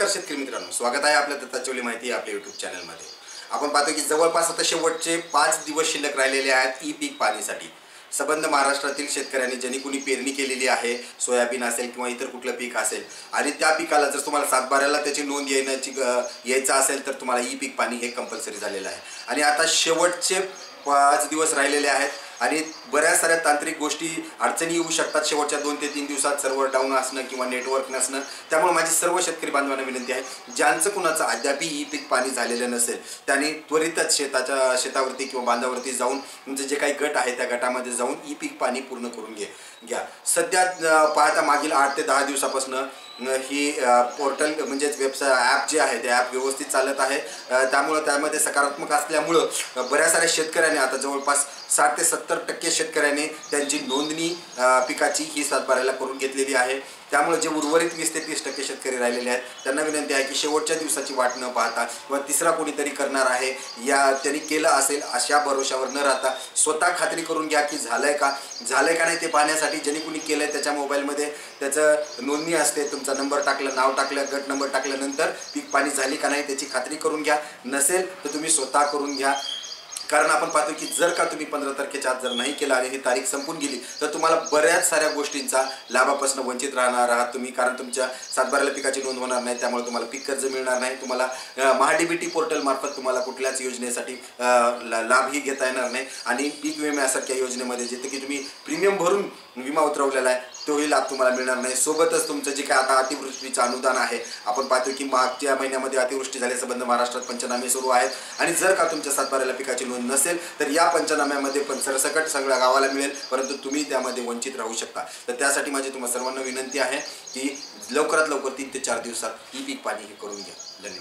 नमस्कार शेतकरी मित्रांनो, स्वागत आहे आपल्या दत्ताचौली माहिती आपल्या यूट्यूब चॅनलमध्ये। आपण पाहतो की जवळपास आता शेवटचे 5 दिवस शिल्लक राहिलेले आहेत ई पीक पाणीसाठी। संबंध महाराष्ट्रातील शेतकऱ्यांनी ज्यांनी कुणी पेरणी केलेली आहे, सोयाबीन असेल किंवा इतर कुठलं पीक असेल आणि त्या पिकाला जर तुम्हाला सातबाऱ्याला त्याची नोंद यायचं असेल तर तुम्हाला ई पीक पाणी हे कंपल्सरी झालेलं आहे। आणि आता शेवटचे 5 दिवस राहिलेले आहेत आणि बऱ्याच साऱ्या तांत्रिक गोष्टी अडचणी येऊ शकतात शेवटच्या 2 ते 3 दिवसात, सर्व्हर डाऊन असणं किंवा नेटवर्क नसणं। त्यामुळे माझी सर्व शेतकरी बांधवांना विनंती आहे, ज्यांचं कुणाचं अद्याप ई पीक पाणी झालेलं नसेल त्यांनी त्वरितच शेतावरती किंवा बांधावरती जाऊन म्हणजे जे काही गट आहे त्या गटामध्ये जाऊन ई पीक पाणी पूर्ण करून घ्या। सध्या पाहता मागील 8 ते 10 दिवसापासून ही पोर्टल म्हणजेच वेबसाईट ॲप जे आहे ते ॲप व्यवस्थित चालत आहे। त्यामुळे त्यामध्ये सकारात्मक असल्यामुळं बऱ्याच साऱ्या शेतकऱ्यांनी आता जवळपास 60 ते 70% शेतकऱ्यांनी त्यांची नोंदणी पिकाची ही सातबाऱ्याला करून घेतलेली आहे। त्यामुळे जे उर्वरित 20 ते 30% शेतकरी राहिलेले आहेत त्यांना विनंती आहे की शेवटच्या दिवसाची वाट न पाहता किंवा तिसरा कोणीतरी करणार आहे या त्यांनी केलं असेल अशा भरोशावर न राहता स्वतः खात्री करून घ्या की झालंय का नाही ते पाहण्यासाठी ज्यांनी कुणी केलंय त्याच्या मोबाईलमध्ये त्याचं नोंदणी असते, तुमचा नंबर टाकलं, नाव टाकलं, गट नंबर टाकल्यानंतर पीक पाणी झाली का नाही त्याची खात्री करून घ्या। नसेल तर तुम्ही स्वतः करून घ्या, कारण आपण पाहतो की जर का तुम्ही 15 तारखेच्या आत जर नाही केलं आणि ही तारीख संपून गेली तर तुम्हाला बऱ्याच साऱ्या गोष्टींचा लाभापासून वंचित राहणार आहात तुम्ही, कारण तुमच्या सातबाऱ्याला पिकाची नोंद होणार नाही, त्यामुळे तुम्हाला पीक कर्ज मिळणार नाही, तुम्हाला महाडीबीटी पोर्टल मार्फत तुम्हाला कुठल्याच योजनेसाठी लाभही घेता येणार नाही आणि पीक विम्यासारख्या योजनेमध्ये जिथे की तुम्ही प्रीमियम भरून विमा उतरवलेला आहे तोही लाभ तुम्हाला मिळणार नाही। सोबतच तुमचं जे काय आता अतिवृष्टीचं अनुदान आहे, आपण पाहतो की मागच्या महिन्यामध्ये अतिवृष्टी झाल्या संबंध महाराष्ट्रात पंचनामे सुरू आहेत आणि जर का तुमच्या सातबाऱ्याला पिकाची नोंद नसेल तर या पंचनाम्यामध्ये पण सरसकट सगळ्या गावाला मिळेल, परंतु तुम्ही त्यामध्ये वंचित राहू शकता। तर त्यासाठी माझी तुम्हाला सर्वांना विनंती आहे की लवकरात लवकर 3 ते 4 दिवसात ई पीक पाणी हे करून घ्या। धन्यवाद।